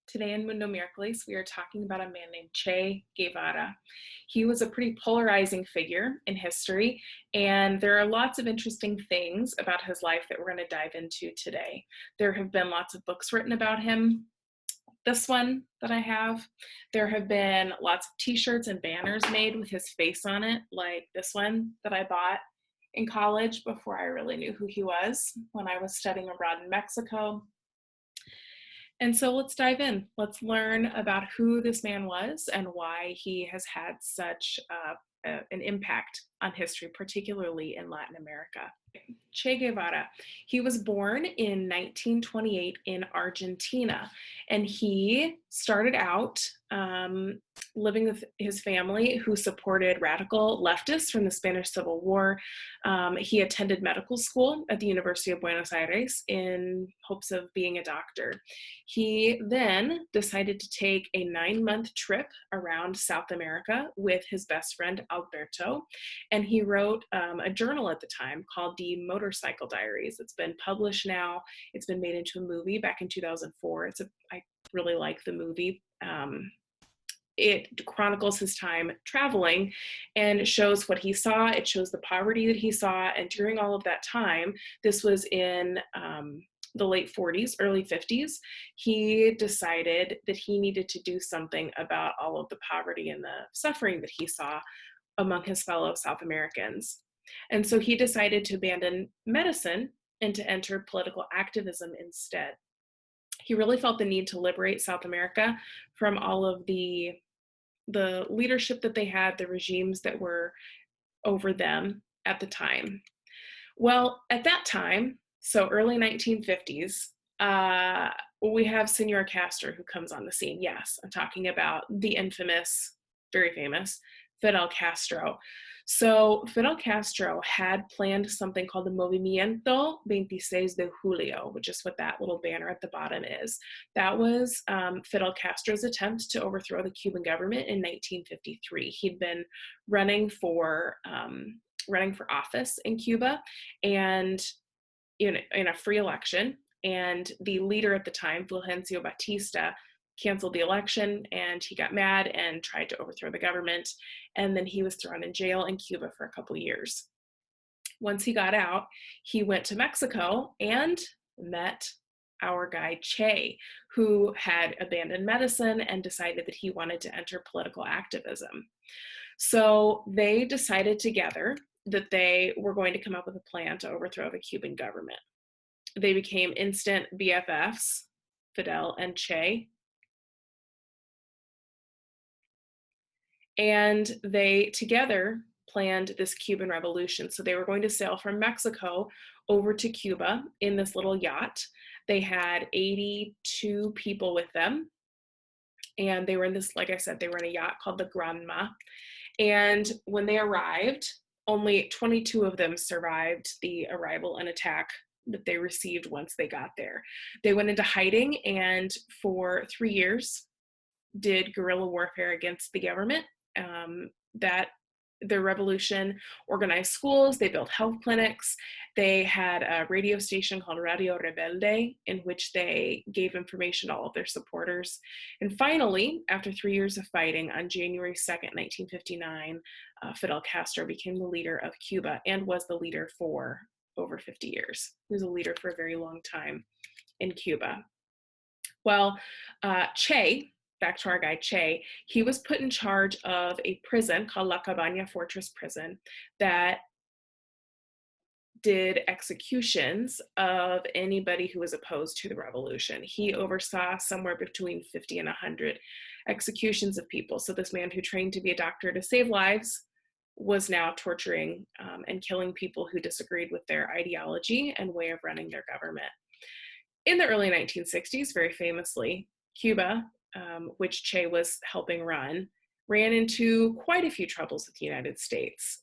Today in Mundo Miércoles, we are talking about a man named Che Guevara. He was a pretty polarizing figure in history, and there are lots of interesting things about his life that we're going to dive into today. There have been lots of books written about him. This one that I have, there have been lots of t-shirts and banners made with his face on it, like this one that I bought in college before I really knew who he was when I was studying abroad in Mexico. And so let's dive in. Let's learn about who this man was and why he has had such an impact on history, particularly in Latin America. Che Guevara. He was born in 1928 in Argentina, and he started out living with his family who supported radical leftists from the Spanish Civil War. He attended medical school at the University of Buenos Aires in hopes of being a doctor. He then decided to take a 9-month trip around South America with his best friend Alberto, and he wrote a journal at the time called the Motorcycle Diaries. It's been published now. It's been made into a movie back in 2004. I really like the movie. It chronicles his time traveling and shows what he saw. It shows the poverty that he saw. And during all of that time, this was in the late 40s, early 50s, he decided that he needed to do something about all of the poverty and the suffering that he saw among his fellow South Americans. And so he decided to abandon medicine and to enter political activism instead. He really felt the need to liberate South America from all of the leadership that they had, the regimes that were over them at the time. Well, at that time, so early 1950s, we have Senor Castro who comes on the scene. Yes, I'm talking about the infamous, very famous Fidel Castro. So Fidel Castro had planned something called the Movimiento 26 de Julio, which is what that little banner at the bottom is. That was Fidel Castro's attempt to overthrow the Cuban government in 1953. He'd been running for office in Cuba, and in a free election. And the leader at the time, Fulgencio Batista, canceled the election, and he got mad and tried to overthrow the government. And then he was thrown in jail in Cuba for a couple of years. Once he got out, he went to Mexico and met our guy Che, who had abandoned medicine and decided that he wanted to enter political activism. So they decided together that they were going to come up with a plan to overthrow the Cuban government. They became instant BFFs, Fidel and Che. And they together planned this Cuban revolution. So they were going to sail from Mexico over to Cuba in this little yacht. They had 82 people with them. And they were in this, like I said, they were in a yacht called the Granma. And when they arrived, only 22 of them survived the arrival and attack that they received once they got there. They went into hiding and for 3 years did guerrilla warfare against the government. The revolution organized schools, they built health clinics, they had a radio station called Radio Rebelde in which they gave information to all of their supporters. And finally, after 3 years of fighting, on January 2nd, 1959, Fidel Castro became the leader of Cuba and was the leader for over 50 years. He was a leader for a very long time in Cuba. Well, Che, back to our guy Che, he was put in charge of a prison called La Cabaña Fortress Prison that did executions of anybody who was opposed to the revolution. He oversaw somewhere between 50 and 100 executions of people. So this man who trained to be a doctor to save lives was now torturing and killing people who disagreed with their ideology and way of running their government. In the early 1960s, very famously, Cuba, which Che was helping run, ran into quite a few troubles with the United States.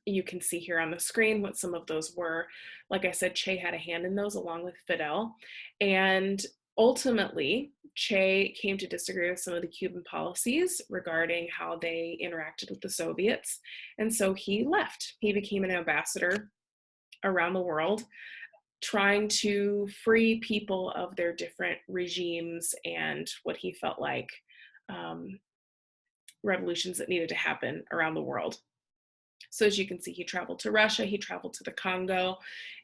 You can see here on the screen what some of those were. Like I said, Che had a hand in those along with Fidel. And ultimately, Che came to disagree with some of the Cuban policies regarding how they interacted with the Soviets. And so he left. He became an ambassador around the world. trying to free people of their different regimes and what he felt like um, revolutions that needed to happen around the world. So as you can see, he traveled to Russia, he traveled to the Congo,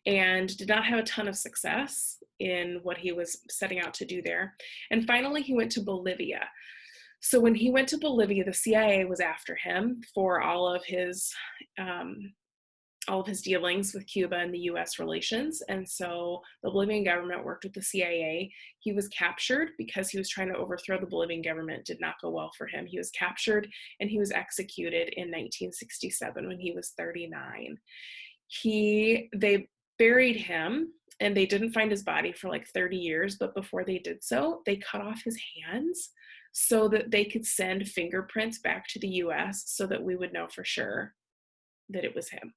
and did not have a ton of success in what he was setting out to do there. And finally, he went to Bolivia. So when he went to Bolivia, the CIA was after him for all of his dealings with Cuba and the US relations. And so the Bolivian government worked with the CIA. He was captured because he was trying to overthrow the Bolivian government. Did not go well for him. He was captured and he was executed in 1967 when he was 39. They buried him and they didn't find his body for like 30 years, but before they did so, they cut off his hands so that they could send fingerprints back to the US so that we would know for sure that it was him.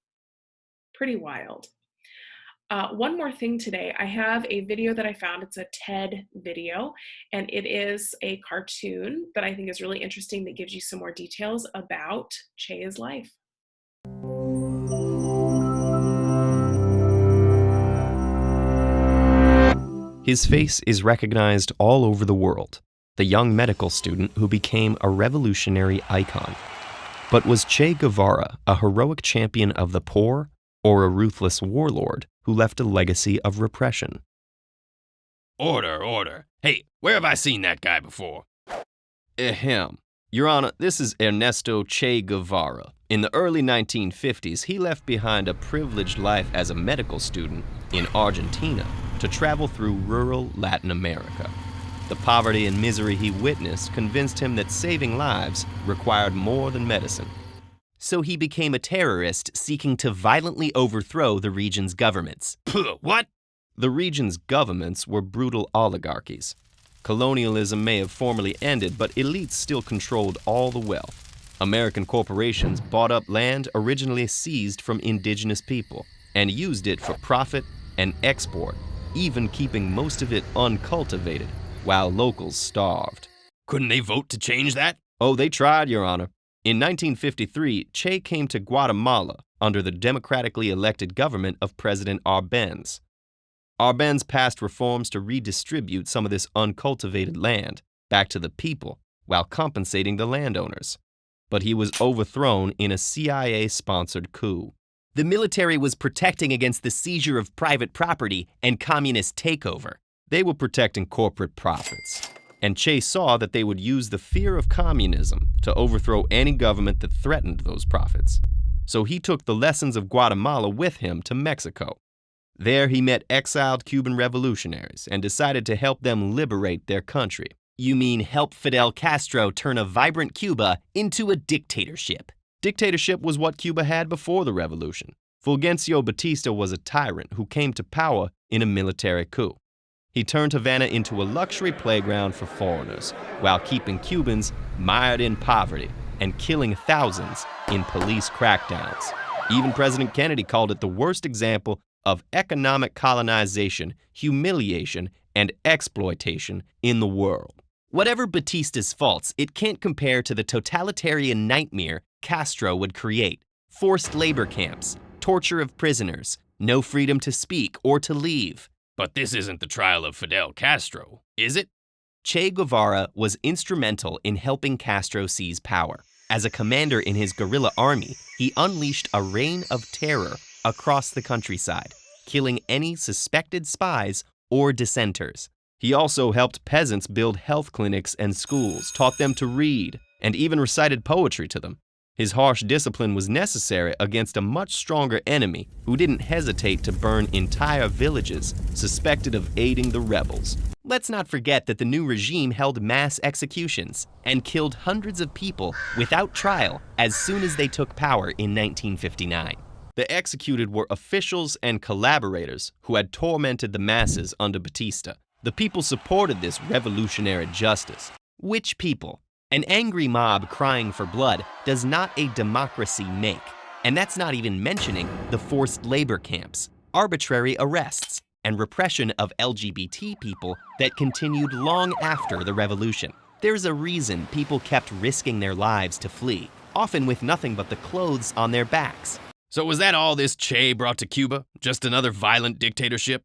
Pretty wild. One more thing today, I have a video that I found. It's a TED video, and it is a cartoon that I think is really interesting that gives you some more details about Che's life. His face is recognized all over the world, the young medical student who became a revolutionary icon. But was Che Guevara a heroic champion of the poor, or a ruthless warlord who left a legacy of repression? Order, order. Hey, where have I seen that guy before? Ahem. Your Honor, this is Ernesto Che Guevara. In the early 1950s, he left behind a privileged life as a medical student in Argentina to travel through rural Latin America. The poverty and misery he witnessed convinced him that saving lives required more than medicine. So he became a terrorist seeking to violently overthrow the region's governments. What? The region's governments were brutal oligarchies. Colonialism may have formally ended, but elites still controlled all the wealth. American corporations bought up land originally seized from indigenous people and used it for profit and export, even keeping most of it uncultivated, while locals starved. Couldn't they vote to change that? Oh, they tried, Your Honor. In 1953, Che came to Guatemala under the democratically elected government of President Arbenz. Arbenz passed reforms to redistribute some of this uncultivated land back to the people while compensating the landowners. But he was overthrown in a CIA-sponsored coup. The military was protecting against the seizure of private property and communist takeover. They were protecting corporate profits. And Che saw that they would use the fear of communism to overthrow any government that threatened those profits. So he took the lessons of Guatemala with him to Mexico. There he met exiled Cuban revolutionaries and decided to help them liberate their country. You mean help Fidel Castro turn a vibrant Cuba into a dictatorship? Dictatorship was what Cuba had before the revolution. Fulgencio Batista was a tyrant who came to power in a military coup. He turned Havana into a luxury playground for foreigners, while keeping Cubans mired in poverty and killing thousands in police crackdowns. Even President Kennedy called it the worst example of economic colonization, humiliation, and exploitation in the world. Whatever Batista's faults, it can't compare to the totalitarian nightmare Castro would create. Forced labor camps, torture of prisoners, no freedom to speak or to leave. But this isn't the trial of Fidel Castro, is it? Che Guevara was instrumental in helping Castro seize power. As a commander in his guerrilla army, he unleashed a reign of terror across the countryside, killing any suspected spies or dissenters. He also helped peasants build health clinics and schools, taught them to read, and even recited poetry to them. His harsh discipline was necessary against a much stronger enemy who didn't hesitate to burn entire villages suspected of aiding the rebels. Let's not forget that the new regime held mass executions and killed hundreds of people without trial as soon as they took power in 1959. The executed were officials and collaborators who had tormented the masses under Batista. The people supported this revolutionary justice. Which people? An angry mob crying for blood does not a democracy make. And that's not even mentioning the forced labor camps, arbitrary arrests, and repression of LGBT people that continued long after the revolution. There's a reason people kept risking their lives to flee, often with nothing but the clothes on their backs. So was that all this Che brought to Cuba? Just another violent dictatorship?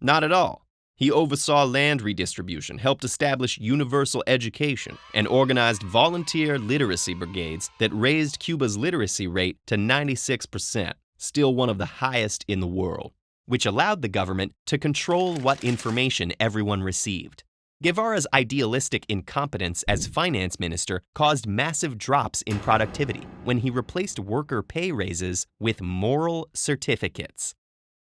Not at all. He oversaw land redistribution, helped establish universal education, and organized volunteer literacy brigades that raised Cuba's literacy rate to 96%, still one of the highest in the world, which allowed the government to control what information everyone received. Guevara's idealistic incompetence as finance minister caused massive drops in productivity when he replaced worker pay raises with moral certificates.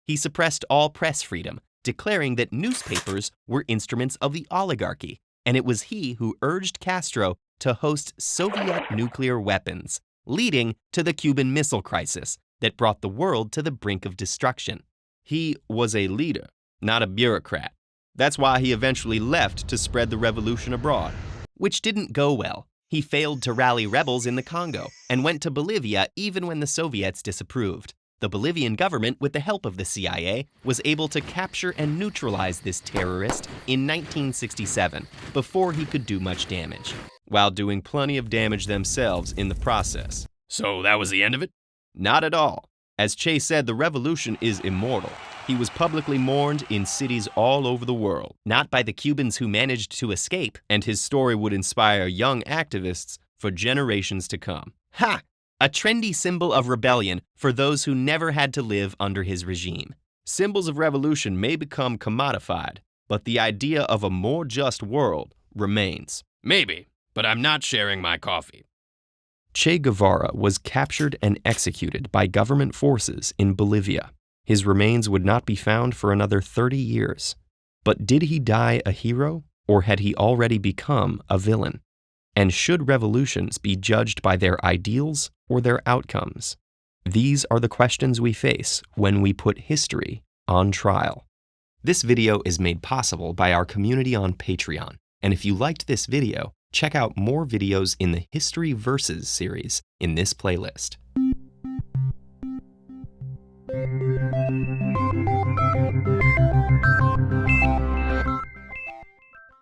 He suppressed all press freedom, declaring that newspapers were instruments of the oligarchy, and it was he who urged Castro to host Soviet nuclear weapons, leading to the Cuban Missile Crisis that brought the world to the brink of destruction. He was a leader, not a bureaucrat. That's why he eventually left to spread the revolution abroad. Which didn't go well. He failed to rally rebels in the Congo and went to Bolivia even when the Soviets disapproved. The Bolivian government, with the help of the CIA, was able to capture and neutralize this terrorist in 1967 before he could do much damage, while doing plenty of damage themselves in the process. So that was the end of it? Not at all. As Che said, the revolution is immortal. He was publicly mourned in cities all over the world, not by the Cubans who managed to escape, and his story would inspire young activists for generations to come. Ha! A trendy symbol of rebellion for those who never had to live under his regime. Symbols of revolution may become commodified, but the idea of a more just world remains. Maybe, but I'm not sharing my coffee. Che Guevara was captured and executed by government forces in Bolivia. His remains would not be found for another 30 years. But did he die a hero, or had he already become a villain? And should revolutions be judged by their ideals or their outcomes? These are the questions we face when we put history on trial. This video is made possible by our community on Patreon. And if you liked this video, check out more videos in the History Versus series in this playlist.